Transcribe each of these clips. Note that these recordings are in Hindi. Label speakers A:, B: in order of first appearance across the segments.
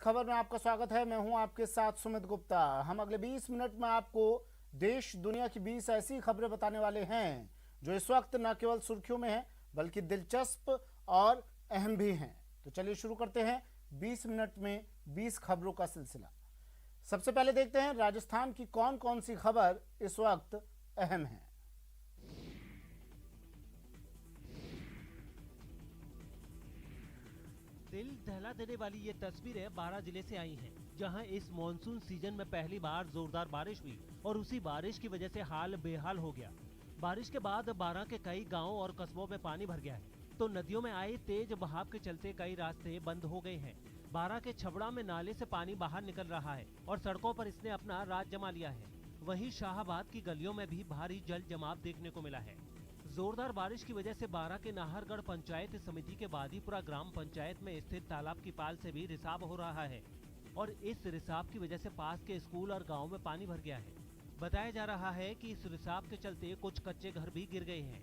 A: खबर में आपका स्वागत है। मैं हूं आपके साथ सुमित गुप्ता। हम अगले 20 मिनट में आपको देश दुनिया की 20 ऐसी खबरें बताने वाले हैं जो इस वक्त न केवल सुर्खियों में हैं बल्कि दिलचस्प और अहम भी हैं। तो चलिए शुरू करते हैं 20 मिनट में 20 खबरों का सिलसिला। सबसे पहले देखते हैं राजस्थान की कौन कौन सी खबर इस वक्त अहम है।
B: दिल दहला देने वाली ये तस्वीरें 12 जिले से आई हैं, जहां इस मॉनसून सीजन में पहली बार जोरदार बारिश हुई और उसी बारिश की वजह से हाल बेहाल हो गया। बारिश के बाद 12 के कई गांवों और कस्बों में पानी भर गया है, तो नदियों में आए तेज बहाव के चलते कई रास्ते बंद हो गए हैं। 12 के छबड़ा में नाले से पानी बाहर निकल रहा है और सड़कों पर इसने अपना राज जमा लिया है। वहीं शाहाबाद की गलियों में भी भारी जल जमाव देखने को मिला है। जोरदार बारिश की वजह से बारां के नाहरगढ़ पंचायत समिति के बादीपुरा ग्राम पंचायत में स्थित तालाब की पाल से भी रिसाव हो रहा है और इस रिसाव की वजह से पास के स्कूल और गांव में पानी भर गया है। बताया जा रहा है कि इस रिसाव के चलते कुछ कच्चे घर भी गिर गए हैं।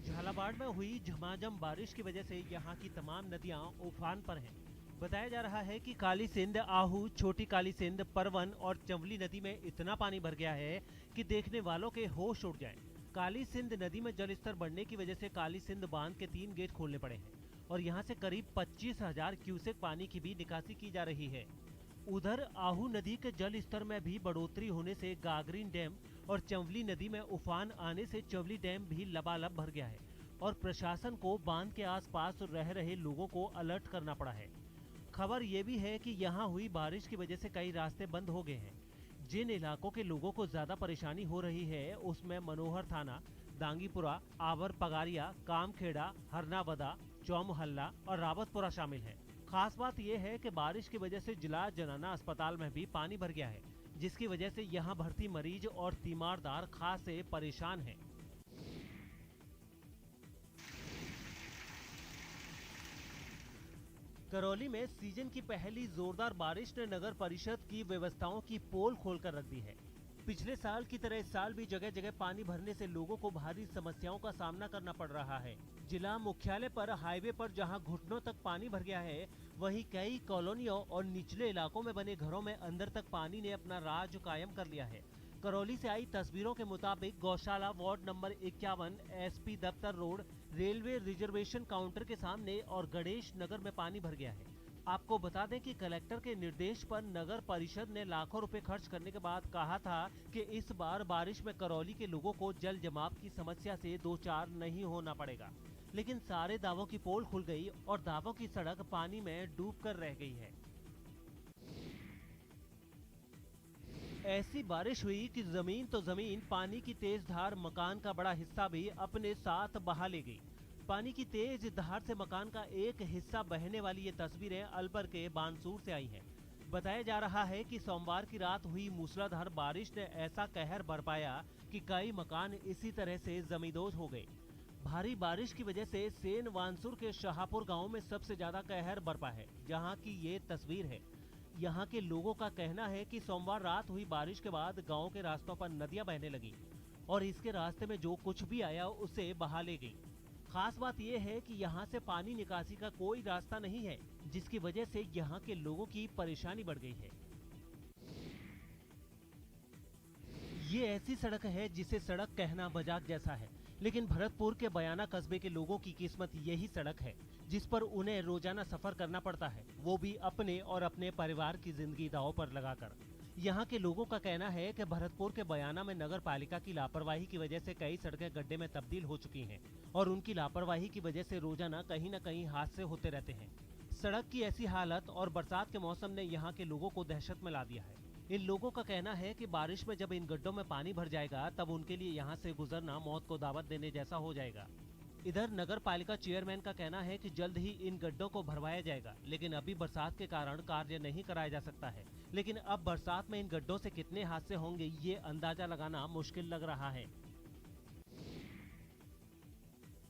B: झालावाड़ में हुई झमाझम बारिश की वजह से यहां की तमाम नदियां उफान पर हैं। बताया जा रहा है कि काली सिंध, आहू, छोटी काली सिंध, परवन और चंवली नदी में इतना पानी भर गया है कि देखने वालों के होश उड़ जाएं। काली सिंध नदी में जल स्तर बढ़ने की वजह से काली सिंध बांध के 3 गेट खोलने पड़े हैं और यहां से करीब 25,000 क्यूसेक पानी की भी निकासी की जा रही है। उधर आहू नदी के जल स्तर में भी बढ़ोतरी होने से गागरीन डैम और चंवली नदी में उफान आने से चंवली डैम भी लबालब भर गया है और प्रशासन को बांध के आसपास रह रहे लोगों को अलर्ट करना पड़ा है। खबर ये भी है कि यहाँ हुई बारिश की वजह से कई रास्ते बंद हो गए हैं। जिन इलाकों के लोगों को ज्यादा परेशानी हो रही है उसमें मनोहर थाना, दांगीपुरा, आवर पगारिया, कामखेड़ा, हरनाबदा, चौमहल्ला और रावतपुरा शामिल है। खास बात यह है कि बारिश की वजह से जिला जनाना अस्पताल में भी पानी भर गया है, जिसकी वजह से यहाँ भर्ती मरीज और तीमारदार खासे परेशान हैं। करौली में सीजन की पहली जोरदार बारिश ने नगर परिषद की व्यवस्थाओं की पोल खोलकर रख दी है। पिछले साल की तरह इस साल भी जगह जगह पानी भरने से लोगों को भारी समस्याओं का सामना करना पड़ रहा है। जिला मुख्यालय पर हाईवे पर जहां घुटनों तक पानी भर गया है, वहीं कई कॉलोनियों और निचले इलाकों में बने घरों में अंदर तक पानी ने अपना राज कायम कर लिया है। करौली से आई तस्वीरों के मुताबिक गौशाला वार्ड नंबर 51, एसपी दफ्तर रोड, रेलवे रिजर्वेशन काउंटर के सामने और गणेश नगर में पानी भर गया है। आपको बता दें कि कलेक्टर के निर्देश पर नगर परिषद ने लाखों रुपए खर्च करने के बाद कहा था कि इस बार बारिश में करौली के लोगों को जल जमाव की समस्या से दो चार नहीं होना पड़ेगा, लेकिन सारे दावों की पोल खुल गई और दावों की सड़क पानी में डूबकर रह गई है। ऐसी बारिश हुई कि जमीन तो जमीन, पानी की तेज धार मकान का बड़ा हिस्सा भी अपने साथ बहा ले गई। पानी की तेज धार से मकान का एक हिस्सा बहने वाली ये तस्वीरें अलवर के बानसूर से आई हैं। बताया जा रहा है कि सोमवार की रात हुई मूसलाधार बारिश ने ऐसा कहर बरपाया कि कई मकान इसी तरह से जमींदोज हो गए। भारी बारिश की वजह से सेन वानसूर के शाहपुर गांव में सबसे ज्यादा कहर बरपा है, जहां की ये तस्वीर है। यहाँ के लोगों का कहना है कि सोमवार रात हुई बारिश के बाद गांव के रास्तों पर नदियां बहने लगी और इसके रास्ते में जो कुछ भी आया उसे बहा ले गई। खास बात यह है कि यहाँ से पानी निकासी का कोई रास्ता नहीं है, जिसकी वजह से यहाँ के लोगों की परेशानी बढ़ गई है। ये ऐसी सड़क है जिसे सड़क कहना मजाक जैसा है, लेकिन भरतपुर के बयाना कस्बे के लोगों की किस्मत यही सड़क है जिस पर उन्हें रोजाना सफर करना पड़ता है, वो भी अपने और अपने परिवार की जिंदगी दांव पर लगाकर। यहाँ के लोगों का कहना है कि भरतपुर के बयाना में नगर पालिका की लापरवाही की वजह से कई सड़कें गड्ढे में तब्दील हो चुकी हैं और उनकी लापरवाही की वजह से रोजाना कहीं न कहीं हादसे होते रहते हैं। सड़क की ऐसी हालत और बरसात के मौसम ने यहाँ के लोगों को दहशत में ला दिया है। इन लोगों का कहना है कि बारिश में जब इन गड्ढों में पानी भर जाएगा तब उनके लिए यहाँ से गुजरना मौत को दावत देने जैसा हो जाएगा। इधर नगर पालिका चेयरमैन का कहना है कि जल्द ही इन गड्ढों को भरवाया जाएगा, लेकिन अभी बरसात के कारण कार्य नहीं कराया जा सकता है। लेकिन अब बरसात में इन गड्ढों से कितने हादसे होंगे ये अंदाजा लगाना मुश्किल लग रहा है।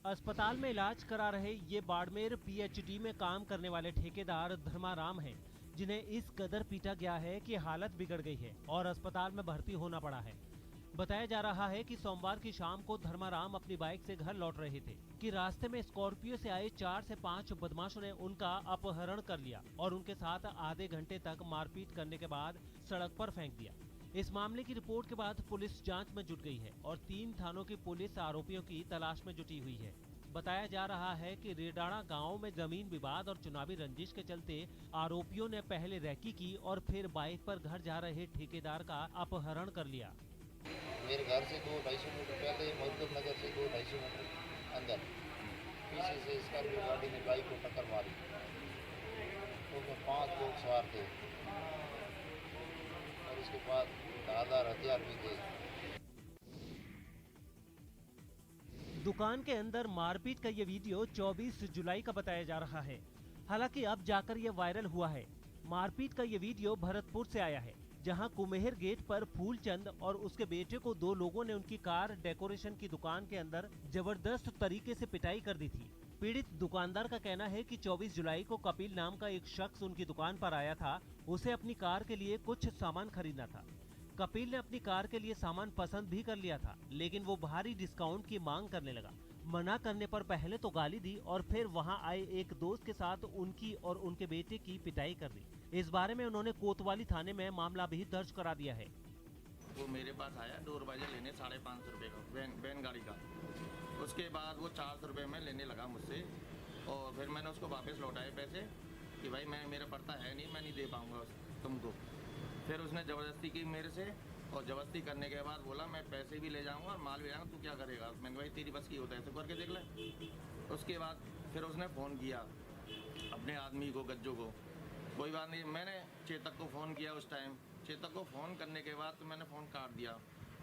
B: अस्पताल में इलाज करा रहे ये बाड़मेर पीएचडी में काम करने वाले ठेकेदार धर्माराम हैं, जिन्हें इस कदर पीटा गया है कि हालत बिगड़ गई है और अस्पताल में भर्ती होना पड़ा है। बताया जा रहा है कि सोमवार की शाम को धर्माराम अपनी बाइक से घर लौट रहे थे कि रास्ते में स्कॉर्पियो से आए 4 से 5 बदमाशों ने उनका अपहरण कर लिया और उनके साथ आधे घंटे तक मारपीट करने के बाद सड़क पर फेंक दिया। इस मामले की रिपोर्ट के बाद पुलिस जांच में जुट गई है और 3 थानों की पुलिस आरोपियों की तलाश में जुटी हुई है। बताया जा रहा है कि रेडाणा गांव में जमीन विवाद और चुनावी रंजिश के चलते आरोपियों ने पहले रैकी की और फिर बाइक पर घर जा रहे ठेकेदार का अपहरण कर लिया।
C: मेरे घर से 200-250 मीटर पहले मजदूर नगर से 200-250 मीटर अंदर पीछे से स्कॉर्पियो गाड़ी ने बाइक को टक्कर मारी। उसमें 5 लोग सवार थे और उसके बाद धारदार हथियार भी थे।
B: दुकान के अंदर मारपीट का ये वीडियो 24 जुलाई का बताया जा रहा है। हालांकि अब जाकर ये वायरल हुआ है। मारपीट का ये वीडियो भरतपुर से आया है, जहां कुमेहर गेट पर फूलचंद और उसके बेटे को 2 लोगों ने उनकी कार डेकोरेशन की दुकान के अंदर जबरदस्त तरीके से पिटाई कर दी थी। पीड़ित दुकानदार का कहना है कि 24 जुलाई को कपिल नाम का एक शख्स उनकी दुकान पर आया था। उसे अपनी कार के लिए कुछ सामान खरीदना था। कपिल ने अपनी कार के लिए सामान पसंद भी कर लिया था, लेकिन वो भारी डिस्काउंट की मांग करने लगा। मना करने पर पहले तो गाली दी और फिर वहां आए एक दोस्त के साथ उनकी और उनके बेटे की पिटाई कर दी। इस बारे में उन्होंने कोतवाली थाने में मामला भी दर्ज करा दिया है।
D: वो मेरे पास आया दरवाजा लेने 550 रुपये का वैन गाड़ी का। उसके बाद वो 400 रुपये में लेने लगा मुझसे और फिर मैंने उसको वापस लौटाए पैसे कि भाई मेरा पड़ता है नहीं, मैं नहीं दे पाऊँगा तुमको। फिर उसने ज़बरदस्ती की मेरे से और ज़बरदस्ती करने के बाद बोला मैं पैसे भी ले जाऊँगा और माल भी ले जाऊँगा, तू क्या करेगा। मैंने भाई तेरी बस की होता है, ऐसे करके देख ले। उसके बाद फिर उसने फ़ोन किया अपने आदमी को, गज्जू को। कोई बात नहीं, मैंने चेतक को फ़ोन किया उस टाइम। चेतक को फ़ोन करने के बाद तो मैंने फ़ोन काट दिया।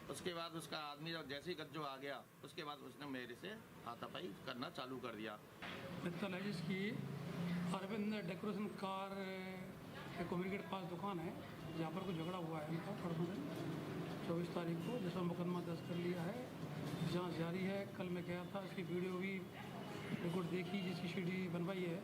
D: उसके बाद उसका आदमी जब जैसे ही गज्जू आ गया, उसके बाद उसने मेरे से हाथापाई करना चालू कर दिया।
E: है जिसकी अरविंद डेकोरेशन कार कुमेहर गेट पास दुकान है, जहाँ पर कुछ झगड़ा हुआ है उनका परसों दिन 24 तारीख को, जिसमें मुकदमा दर्ज कर लिया है। जांच जारी है। कल मैं गया था, इसकी वीडियो भी रिकॉर्ड देखी, जिसकी सीडी बनवाई है।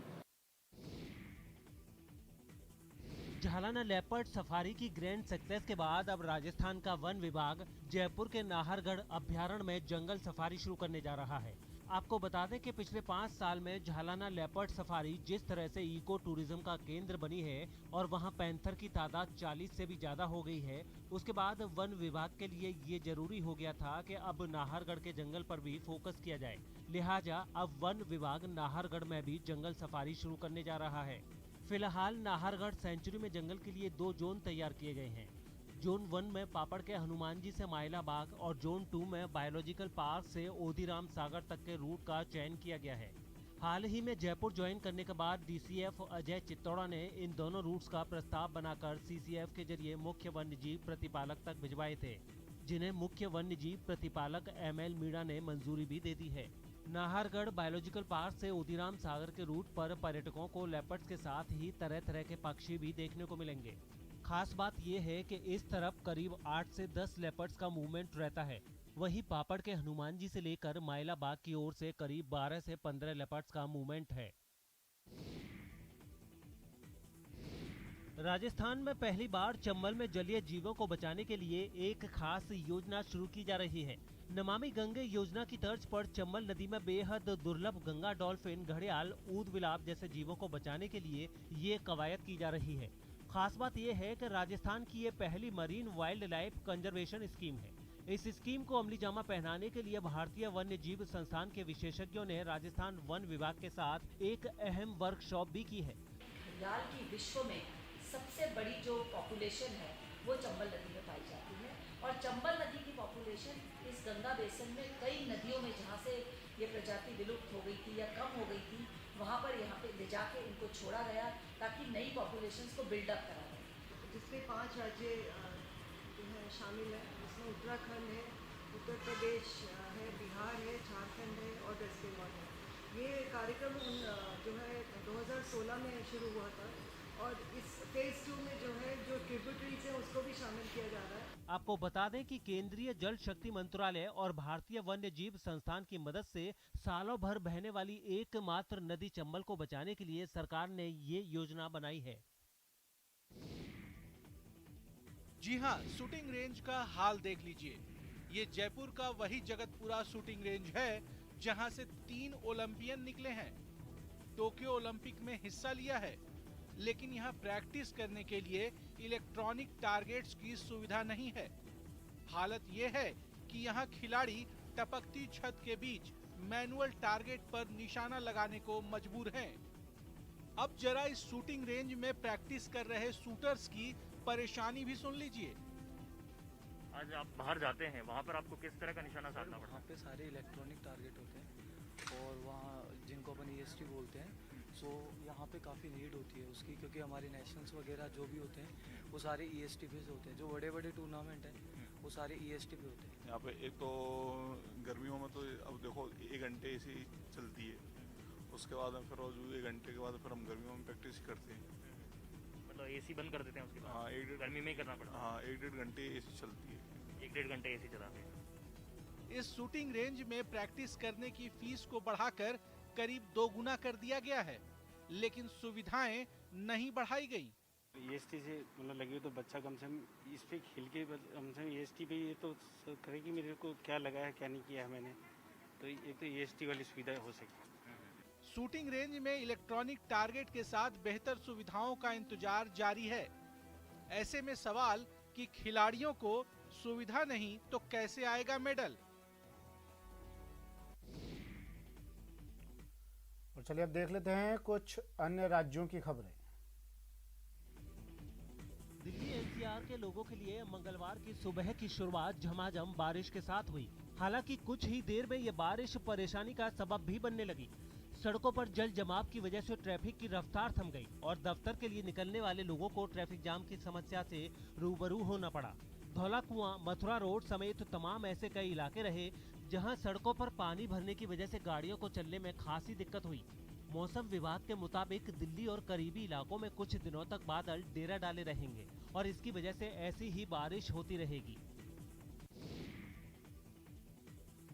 B: झालाना लेपर्ड सफारी की ग्रैंड सक्सेस के बाद अब राजस्थान का वन विभाग जयपुर के नाहरगढ़ अभ्यारण्य में जंगल सफारी शुरू करने जा रहा है। आपको बता दें कि पिछले 5 साल में झालाना लेपर्ड सफारी जिस तरह से इको टूरिज्म का केंद्र बनी है और वहां पैंथर की तादाद 40 से भी ज्यादा हो गई है, उसके बाद वन विभाग के लिए ये जरूरी हो गया था कि अब नाहरगढ़ के जंगल पर भी फोकस किया जाए। लिहाजा अब वन विभाग नाहरगढ़ में भी जंगल सफारी शुरू करने जा रहा है। फिलहाल नाहरगढ़ सेंचुरी में जंगल के लिए 2 जोन तैयार किए गए हैं। जोन 1 में पापड़ के हनुमान जी से माइला बाग और जोन 2 में बायोलॉजिकल पार्क से ओदीराम सागर तक के रूट का चयन किया गया है। हाल ही में जयपुर ज्वाइन करने के बाद डीसीएफ अजय चित्तौड़ा ने इन दोनों रूट्स का प्रस्ताव बनाकर सीसीएफ के जरिए मुख्य वन्यजीव प्रतिपालक तक भिजवाए थे, जिन्हें मुख्य वन्यजीव प्रतिपालक ML मीणा ने मंजूरी भी दे दी है। नाहरगढ़ बायोलॉजिकल पार्क से ओदीराम सागर के रूट पर पर्यटकों को लेपर्ड्स के साथ ही तरह तरह के पक्षी भी देखने को मिलेंगे। खास बात यह है कि इस तरफ करीब 8 से 10 लेपर्ड्स का मूवमेंट रहता है, वहीं पापड़ के हनुमान जी से लेकर माइला बाग की ओर से करीब 12 से 15 लेपर्ड्स का मूवमेंट है। राजस्थान में पहली बार चंबल में जलीय जीवों को बचाने के लिए एक खास योजना शुरू की जा रही है। नमामि गंगे योजना की तर्ज पर चंबल नदी में बेहद दुर्लभ गंगा डॉल्फिन, घड़ियाल, ऊद विलाप जैसे जीवों को बचाने के लिए ये कवायद की जा रही है। खास बात यह है कि राजस्थान की ये पहली marine wild life conservation scheme है। इस स्कीम को अमली जामा पहनाने के लिए भारतीय वन्य जीव संस्थान के विशेषज्ञों ने राजस्थान वन विभाग के साथ एक अहम वर्कशॉप भी की है।
F: घड़ियाल की विश्व में सबसे बड़ी जो पॉपुलेशन है वो चंबल नदी में पाई जाती है और चंबल नदी की पॉपुलेशन इस गंगा बेसिन में कई नदियों में जहाँ से ये प्रजाति विलुप्त हो गई थी या कम हो गई थी, वहाँ पर यहाँ पे ले जाके इनको छोड़ा गया ताकि नई पॉपुलेशंस को बिल्डअप करा जाए।
G: जिसमें 5 राज्य जो है शामिल है, जिसमें उत्तराखंड है, उत्तर प्रदेश है, बिहार है, झारखंड है और वेस्ट बंगाल है। ये कार्यक्रम जो है 2016 में शुरू हुआ था और इस फेज 2 में जो है जो ट्रिब्यूटरीज है उसको भी शामिल किया जा रहा है।
B: आपको बता दें कि केंद्रीय जल शक्ति मंत्रालय और भारतीय वन्य जीव संस्थान की मदद से सालों भर बहने वाली एकमात्र नदी चंबल को बचाने के लिए सरकार ने ये योजना बनाई है।
H: जी हां, शूटिंग रेंज का हाल देख लीजिए। ये जयपुर का वही जगतपुरा शूटिंग रेंज है जहां से 3 ओलंपियन निकले हैं। टोक्यो ओलंपिक में हिस्सा लिया है, लेकिन यहाँ प्रैक्टिस करने के लिए इलेक्ट्रॉनिक टारगेट्स की सुविधा नहीं है। हालत ये है कि यहाँ खिलाड़ी टपकती छत के बीच मैनुअल टारगेट पर निशाना लगाने को मजबूर हैं। अब जरा इस शूटिंग रेंज में प्रैक्टिस कर रहे शूटर्स की परेशानी भी सुन लीजिए।
I: आज आप बाहर जाते हैं, वहाँ पर आपको किस तरह का निशाना साधना पड़ता है?
J: वहाँ पे सारे इलेक्ट्रॉनिक टारगेट होते हैं और वहाँ जिनको अपन EST बोलते हैं, सो यहाँ पे काफ़ी नीड होती है उसकी, क्योंकि हमारे नेशनल्स वगैरह जो भी होते हैं वो सारे EST पे होते हैं। जो बड़े बड़े टूर्नामेंट हैं वो सारे EST पे होते हैं।
K: यहाँ पे एक तो गर्मियों में तो अब देखो 1 घंटे ऐसी चलती है, उसके बाद में फिर 1 घंटे के बाद फिर हम गर्मियों में प्रैक्टिस करते हैं।
I: मतलब AC बंद कर देते हैं उसके बाद?
K: हाँ, 1-1.5
I: गर्मी में ही करना पड़ता है।
K: हाँ, 1-1.5 घंटे AC चलती है।
I: 1-1.5 घंटे AC चलाते हैं।
H: इस शूटिंग रेंज में प्रैक्टिस करने की फीस को बढ़ाकर करीब 2 गुना कर दिया गया है, लेकिन सुविधाएं नहीं बढ़ाई गई।
L: EST से मतलब लगी तो बच्चा कम से कम इस पे खेल के कम से कम EST पे ये तो करे कि मेरे को क्या लगा है क्या नहीं किया है मैंने, तो एक तो EST वाली सुविधा हो सके।
H: शूटिंग रेंज में इलेक्ट्रॉनिक टारगेट के साथ बेहतर सुविधाओं का इंतजार जारी है। ऐसे में सवाल कि खिलाड़ियों को सुविधा नहीं तो कैसे आएगा मेडल।
A: और चलिए अब देख लेते हैं कुछ अन्य राज्यों की खबरें।
B: दिल्ली NCR के लोगों के लिए मंगलवार की सुबह की शुरुआत झमाझम बारिश के साथ हुई। हालांकि कुछ ही देर में ये बारिश परेशानी का सबब भी बनने लगी। सड़कों पर जल जमाव की वजह से ट्रैफिक की रफ्तार थम गई और दफ्तर के लिए निकलने वाले लोगों को ट्रैफिक जाम की समस्या से रूबरू होना पड़ा। धौला कुआं, मथुरा रोड समेत तमाम ऐसे कई इलाके रहे जहां सड़कों पर पानी भरने की वजह से गाड़ियों को चलने में खासी दिक्कत हुई। मौसम विभाग के मुताबिक दिल्ली और करीबी इलाकों में कुछ दिनों तक बादल डेरा डाले रहेंगे और इसकी वजह से ऐसी ही बारिश होती रहेगी।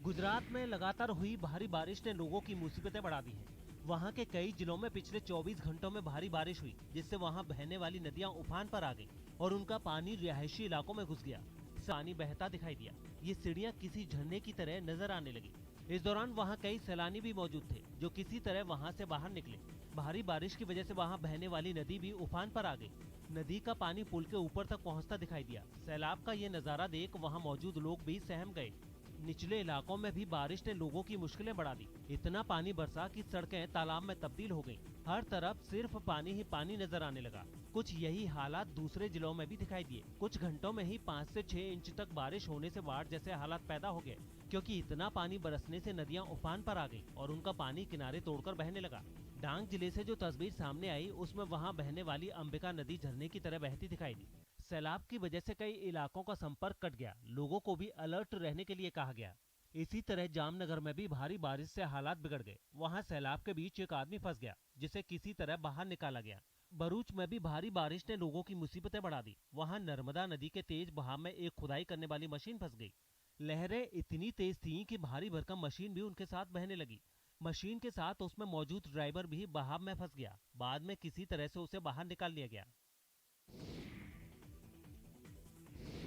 B: गुजरात में लगातार हुई भारी बारिश ने लोगों की मुसीबतें बढ़ा दी हैं। वहां के कई जिलों में पिछले 24 घंटों में भारी बारिश हुई, जिससे वहां बहने वाली नदियां उफान पर आ गईं और उनका पानी रिहायशी इलाकों में घुस गया। पानी बहता दिखाई दिया। ये सीढ़ियां किसी झरने की तरह नजर आने लगी। इस दौरान वहां कई सैलानी भी मौजूद थे जो किसी तरह वहां से बाहर निकले। भारी बारिश की वजह से वहां बहने वाली नदी भी उफान पर आ गई। नदी का पानी पुल के ऊपर तक पहुंचता दिखाई दिया। सैलाब का ये नजारा देख वहां मौजूद लोग भी सहम गए। निचले इलाकों में भी बारिश ने लोगों की मुश्किलें बढ़ा दी। इतना पानी बरसा कि सड़कें तालाब में तब्दील हो गईं। हर तरफ सिर्फ पानी ही पानी नजर आने लगा। कुछ यही हालात दूसरे जिलों में भी दिखाई दिए। कुछ घंटों में ही 5 से 6 इंच तक बारिश होने से बाढ़ जैसे हालात पैदा हो गए, क्योंकि इतना पानी बरसने से नदियां उफान पर आ गईं और उनका पानी किनारे तोड़कर बहने लगा। डांग जिले से जो तस्वीर सामने आई उसमें वहां बहने वाली अंबिका नदी झरने की तरह बहती दिखाई दी। सैलाब की वजह से कई इलाकों का संपर्क कट गया। लोगों को भी अलर्ट रहने के लिए कहा गया। इसी तरह जामनगर में भी भारी बारिश से हालात बिगड़ गए। वहां सैलाब के बीच एक आदमी फंस गया, जिसे किसी तरह बाहर निकाला गया। भरूच में भी भारी बारिश ने लोगों की मुसीबतें बढ़ा दी। वहां नर्मदा नदी के तेज बहाव में एक खुदाई करने वाली मशीन फंस गई। लहरें इतनी तेज थीं कि भारी भरकम मशीन भी उनके साथ बहने लगी। मशीन के साथ उसमें मौजूद ड्राइवर भी बहाव में फंस गया। बाद में किसी तरह से उसे बाहर निकाल लिया गया।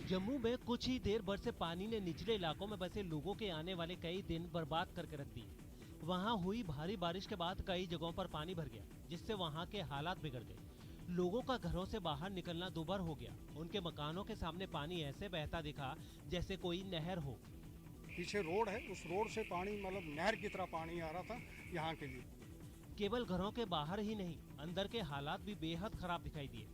B: जम्मू में कुछ ही देर बरसे पानी ने निचले इलाकों में बसे लोगों के आने वाले कई दिन बर्बाद करके रख दिए। वहां हुई भारी बारिश के बाद कई जगहों पर पानी भर गया, जिससे वहां के हालात बिगड़ गए। लोगों का घरों से बाहर निकलना दुभर हो गया। उनके मकानों के सामने पानी ऐसे बहता दिखा जैसे कोई नहर हो।
M: पीछे रोड है, उस रोड से पानी मतलब नहर की तरह पानी आ रहा था यहाँ के लिए।
B: केवल घरों के बाहर ही नहीं, अंदर के हालात भी बेहद खराब दिखाई दिए।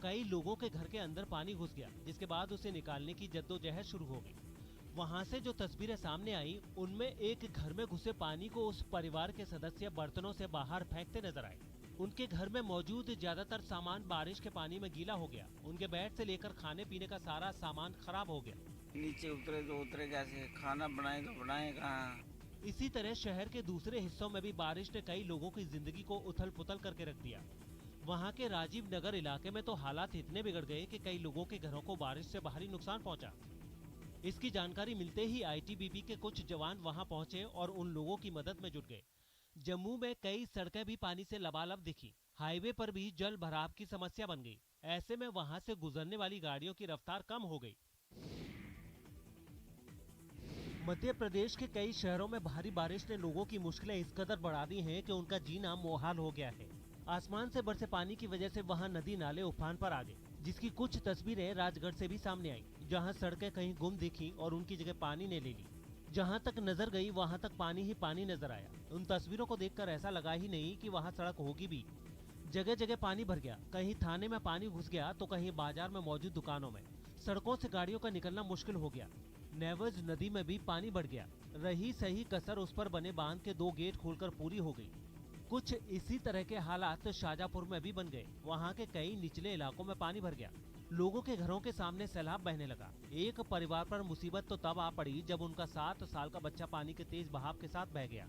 B: कई लोगों के घर के अंदर पानी घुस गया, जिसके बाद उसे निकालने की जद्दोजहद शुरू हो गई। वहां से जो तस्वीरें सामने आई उनमें एक घर में घुसे पानी को उस परिवार के सदस्य बर्तनों से बाहर फेंकते नजर आए। उनके घर में मौजूद ज्यादातर सामान बारिश के पानी में गीला हो गया। उनके बेड से लेकर खाने पीने का सारा सामान खराब हो गया।
N: नीचे उतरे तो उतरे कैसे, खाना बनाए तो बनाए कहाँ।
B: इसी तरह शहर के दूसरे हिस्सों में भी बारिश ने कई लोगों की जिंदगी को उथल पुथल करके रख दिया। वहां के राजीव नगर इलाके में तो हालात इतने बिगड़ गए कि कई लोगों के घरों को बारिश से भारी नुकसान पहुंचा। इसकी जानकारी मिलते ही ITBP के कुछ जवान वहां पहुंचे और उन लोगों की मदद में जुट गए। जम्मू में कई सड़कें भी पानी से लबालब दिखी। हाईवे पर भी जल भराव की समस्या बन गई। ऐसे में वहां से गुजरने वाली गाड़ियों की रफ्तार कम हो गई। मध्य प्रदेश के कई शहरों में भारी बारिश ने लोगों की मुश्किलें इस कदर बढ़ा दी हैं कि उनका जीना मुहाल हो गया है। आसमान से बरसे पानी की वजह से वहां नदी नाले उफान पर आ गए, जिसकी कुछ तस्वीरें राजगढ़ से भी सामने आई, जहां सड़कें कहीं गुम दिखी और उनकी जगह पानी ने ले ली। जहां तक नजर गई वहां तक पानी ही पानी नजर आया। उन तस्वीरों को देखकर ऐसा लगा ही नहीं कि वहां सड़क होगी भी। जगह जगह पानी भर गया, कहीं थाने में पानी घुस गया तो कहीं बाजार में मौजूद दुकानों में। सड़कों से गाड़ियों का निकलना मुश्किल हो गया। नेवज नदी में भी पानी बढ़ गया। रही सही कसर उस पर बने बांध के 2 गेट खोलकर पूरी हो गई। कुछ इसी तरह के हालात शाजापुर में भी बन गए। वहाँ के कई निचले इलाकों में पानी भर गया। लोगों के घरों के सामने सैलाब बहने लगा। एक परिवार पर मुसीबत तो तब आ पड़ी जब उनका 7 साल का बच्चा पानी के तेज बहाव के साथ बह गया,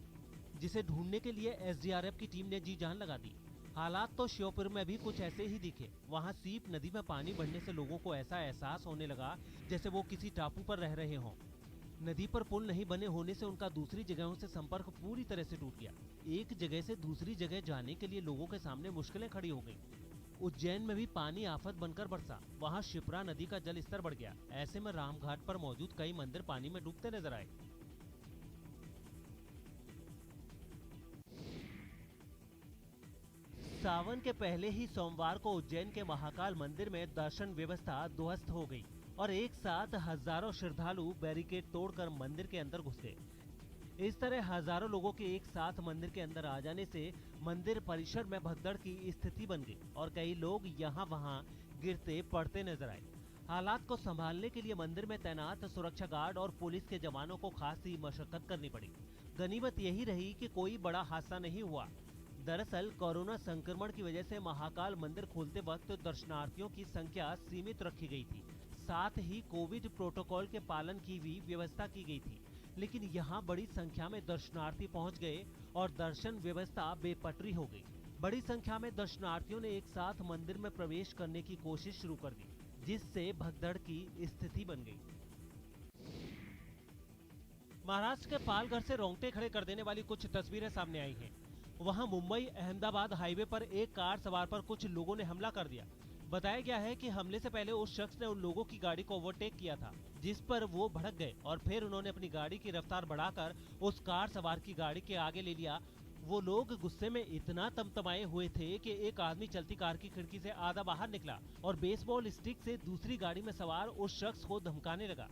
B: जिसे ढूंढने के लिए SDRF की टीम ने जी जान लगा दी। हालात तो श्योपुर में भी कुछ ऐसे ही दिखे। वहाँ सीप नदी में पानी बढ़ने से लोगों को ऐसा एहसास होने लगा जैसे वो किसी टापू पर रह रहे हों। नदी पर पुल नहीं बने होने से उनका दूसरी जगहों से संपर्क पूरी तरह से टूट गया। एक जगह से दूसरी जगह जाने के लिए लोगों के सामने मुश्किलें खड़ी हो गईं। उज्जैन में भी पानी आफत बनकर बरसा। वहाँ शिप्रा नदी का जल स्तर बढ़ गया। ऐसे में रामघाट पर मौजूद कई मंदिर पानी में डूबते नजर आए। सावन के पहले ही सोमवार को उज्जैन के महाकाल मंदिर में दर्शन व्यवस्था ध्वस्त हो गई और एक साथ हजारों श्रद्धालु बैरिकेड तोड़कर मंदिर के अंदर घुस गए। इस तरह हजारों लोगों के एक साथ मंदिर के अंदर आ जाने से मंदिर परिसर में भगदड़ की स्थिति बन गई और कई लोग यहाँ वहाँ गिरते पड़ते नजर आए। हालात को संभालने के लिए मंदिर में तैनात सुरक्षा गार्ड और पुलिस के जवानों को खासी मशक्कत करनी पड़ी। गनीमत यही रही कि कोई बड़ा हादसा नहीं हुआ। दरअसल कोरोना संक्रमण की वजह से महाकाल मंदिर खोलते वक्त दर्शनार्थियों की संख्या सीमित रखी गई थी। साथ ही कोविड प्रोटोकॉल के पालन की भी व्यवस्था की गई थी, लेकिन यहाँ बड़ी संख्या में दर्शनार्थी पहुँच गए और दर्शन व्यवस्था बेपटरी हो गई। बड़ी संख्या में दर्शनार्थियों ने एक साथ मंदिर में प्रवेश करने की कोशिश शुरू कर दी, जिससे भगदड़ की स्थिति बन गई। महाराष्ट्र के पालघर से रोंगटे खड़े कर देने वाली कुछ तस्वीरें सामने आई हैं। वहां मुंबई अहमदाबाद हाईवे पर एक कार सवार पर कुछ लोगों ने हमला कर दिया। बताया गया है कि हमले से पहले उस शख्स ने उन लोगों की गाड़ी को ओवरटेक किया था, जिस पर वो भड़क गए और फिर उन्होंने अपनी गाड़ी की रफ्तार बढ़ाकर उस कार सवार की गाड़ी के आगे ले लिया। वो लोग गुस्से में इतना तमतमाए हुए थे कि एक आदमी चलती कार की खिड़की से आधा बाहर निकला और बेसबॉल स्टिक से दूसरी गाड़ी में सवार उस शख्स को धमकाने लगा।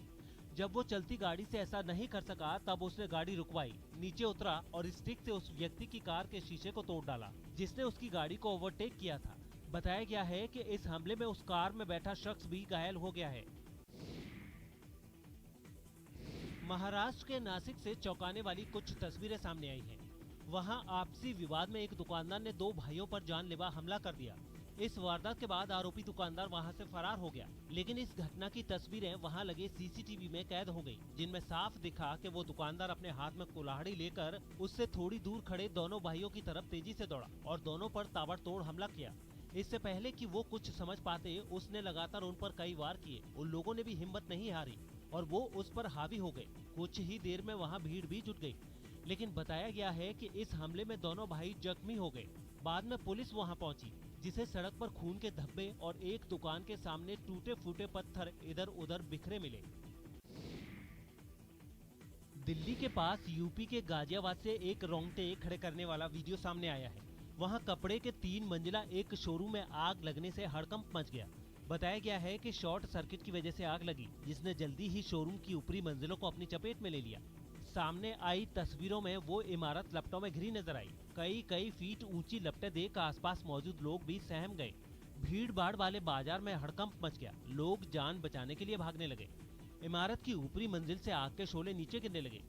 B: जब वो चलती गाड़ी से ऐसा नहीं कर सका तब उसने गाड़ी रुकवाई, नीचे उतरा और स्टिक से उस व्यक्ति की कार के शीशे को तोड़ डाला, जिसने उसकी गाड़ी को ओवरटेक किया था। बताया गया है कि इस हमले में उस कार में बैठा शख्स भी घायल हो गया है। महाराष्ट्र के नासिक से चौंकाने वाली कुछ तस्वीरें सामने आई हैं। वहां आपसी विवाद में एक दुकानदार ने 2 भाइयों पर जानलेवा हमला कर दिया। इस वारदात के बाद आरोपी दुकानदार वहां से फरार हो गया, लेकिन इस घटना की तस्वीरें वहां लगे CCTV में कैद हो गई, जिनमें साफ दिखा कि वो दुकानदार अपने हाथ में कुल्हाड़ी लेकर उससे थोड़ी दूर खड़े दोनों भाइयों की तरफ तेजी से दौड़ा और दोनों पर ताबड़तोड़ हमला किया। इससे पहले कि वो कुछ समझ पाते, उसने लगातार उन पर कई वार किए। उन लोगों ने भी हिम्मत नहीं हारी और वो उस पर हावी हो गए। कुछ ही देर में वहाँ भीड़ भी जुट गई, लेकिन बताया गया है कि इस हमले में दोनों भाई जख्मी हो गए। बाद में पुलिस वहाँ पहुंची, जिसे सड़क पर खून के धब्बे और एक दुकान के सामने टूटे फूटे पत्थर इधर उधर बिखरे मिले। दिल्ली के पास यूपी के गाजियाबाद से एक रोंगटे खड़े करने वाला वीडियो सामने आया है। वहां कपड़े के 3 मंजिला एक शोरूम में आग लगने से हड़कंप मच गया। बताया गया है कि शॉर्ट सर्किट की वजह से आग लगी, जिसने जल्दी ही शोरूम की ऊपरी मंजिलों को अपनी चपेट में ले लिया। सामने आई तस्वीरों में वो इमारत लपटों में घिरी नजर आई। कई फीट ऊंची लपटें देख आसपास मौजूद लोग भी सहम गए। भीड़ भाड़ वाले बाजार में हड़कंप मच गया। लोग जान बचाने के लिए भागने लगे। इमारत की ऊपरी मंजिल से आग के शोले नीचे गिरने लगे।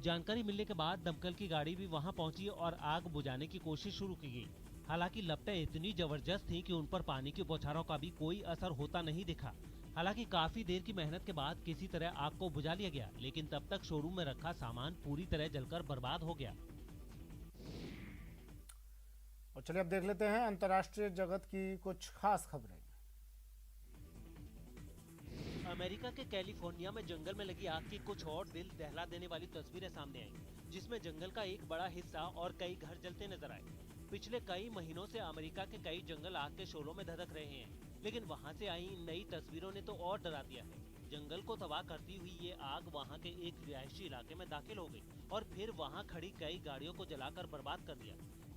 B: जानकारी मिलने के बाद दमकल की गाड़ी भी वहां पहुंची और आग बुझाने की कोशिश शुरू की गई। हालांकि लपटें इतनी जबरदस्त थीं कि उन पर पानी की बौछारों का भी कोई असर होता नहीं दिखा। हालांकि काफी देर की मेहनत के बाद किसी तरह आग को बुझा लिया गया, लेकिन तब तक शोरूम में रखा सामान पूरी तरह जलकर बर्बाद हो गया।
A: और चलिए अब देख लेते हैं अंतर्राष्ट्रीय जगत की कुछ खास खबरें।
B: अमेरिका के कैलिफोर्निया में जंगल में लगी आग की कुछ और दिल दहला देने वाली तस्वीरें सामने आई, जिसमें जंगल का एक बड़ा हिस्सा और कई घर जलते नजर आए। पिछले कई महीनों से अमेरिका के कई जंगल आग के शोलों में धधक रहे हैं, लेकिन वहां से आई नई तस्वीरों ने तो और डरा दिया है। जंगल को तबाह करती हुई ये आग वहां के एक रिहायशी इलाके में दाखिल हो गई और फिर वहां खड़ी कई गाड़ियों को जलाकर बर्बाद कर दिया।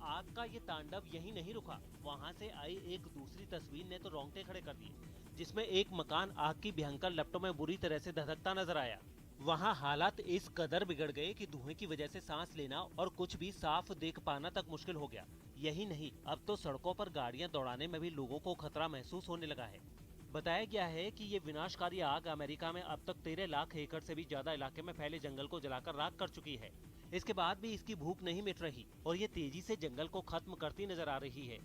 B: आग का ये तांडव यहीं नहीं रुका, वहां से आई एक दूसरी तस्वीर ने तो रोंगटे खड़े कर दिए, जिसमें एक मकान आग की भयंकर लपटों में बुरी तरह से धधकता नजर आया। वहां हालात इस कदर बिगड़ गए कि धुएं की वजह से सांस लेना और कुछ भी साफ देख पाना तक मुश्किल हो गया। यही नहीं, अब तो सड़कों पर गाड़ियां दौड़ाने में भी लोगों को खतरा महसूस होने लगा है। बताया गया है कि ये विनाशकारी आग अमेरिका में अब तक 13 लाख एकड़ से भी ज्यादा इलाके में फैले जंगल को जलाकर राख कर चुकी है। इसके बाद भी इसकी भूख नहीं मिट रही और ये तेजी से जंगल को खत्म करती नजर आ रही है।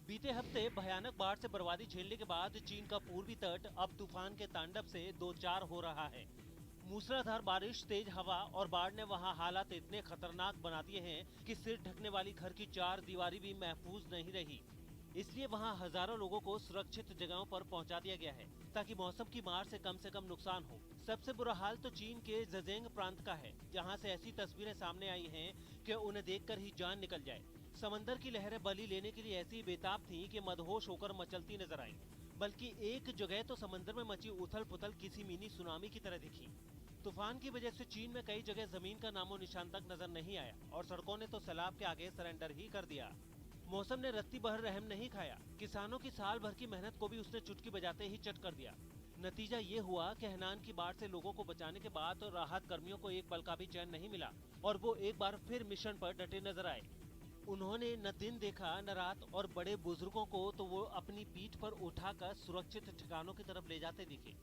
B: बीते हफ्ते भयानक बाढ़ से बर्बादी झेलने के बाद चीन का पूर्वी तट अब तूफान के तांडव से दो चार हो रहा है। मूसलाधार बारिश, तेज हवा और बाढ़ ने वहां हालात इतने खतरनाक बना दिए हैं कि सिर ढकने वाली घर की चार दीवारी भी महफूज नहीं रही। इसलिए वहां हजारों लोगों को सुरक्षित जगहों पर पहुंचा दिया गया है ताकि मौसम की मार से कम नुकसान हो। सबसे बुरा हाल तो चीन के ज़ेजिंग प्रांत का है, जहां से ऐसी तस्वीरें सामने आई हैं कि उन्हें देखकर ही जान निकल जाए। समंदर की लहरें बलि लेने के लिए ऐसी बेताब थीं कि मदहोश होकर मचलती नजर आईं। बल्कि एक जगह तो समंदर में मची उथल-पुथल किसी मिनी सुनामी की तरह दिखी। तूफान की वजह से चीन में कई जगह जमीन का नामो निशान तक नजर नहीं आया और सड़कों ने तो सैलाब के आगे सरेंडर ही कर दिया। मौसम ने रत्ती भर रहम नहीं खाया, किसानों की साल भर की मेहनत को भी उसने चुटकी बजाते ही चट कर दिया। नतीजा ये हुआ कि हैनान की बाढ़ से लोगों को बचाने के बाद तो राहत कर्मियों को एक पल का भी चैन नहीं मिला और वो एक बार फिर मिशन पर डटे नजर आए। उन्होंने न दिन देखा न रात और बड़े बुजुर्गों को तो वो अपनी पीठ पर उठाकर सुरक्षित ठिकानों की तरफ ले जाते दिखे।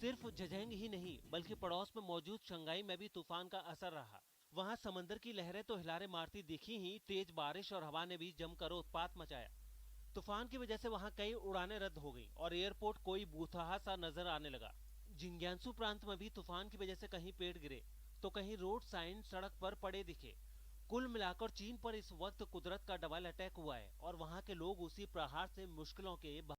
B: सिर्फ ज़ेजिंग ही नहीं बल्कि पड़ोस में मौजूद शंघाई में भी तूफान का असर रहा। वहां समंदर की लहरें तो हिलारे मारती दिखी ही, तेज बारिश और हवा ने भी जमकर उत्पात मचाया। तूफान की वजह से वहां कई उड़ानें रद्द हो गईं और एयरपोर्ट कोई बूथहा सा नजर आने लगा। जिंग्यांसू प्रांत में भी तूफान की वजह से कहीं पेड़ गिरे तो कहीं रोड साइन सड़क पर पड़े दिखे। कुल मिलाकर चीन पर इस वक्त कुदरत का डबल अटैक हुआ है और वहां के लोग उसी प्रहार से मुश्किलों के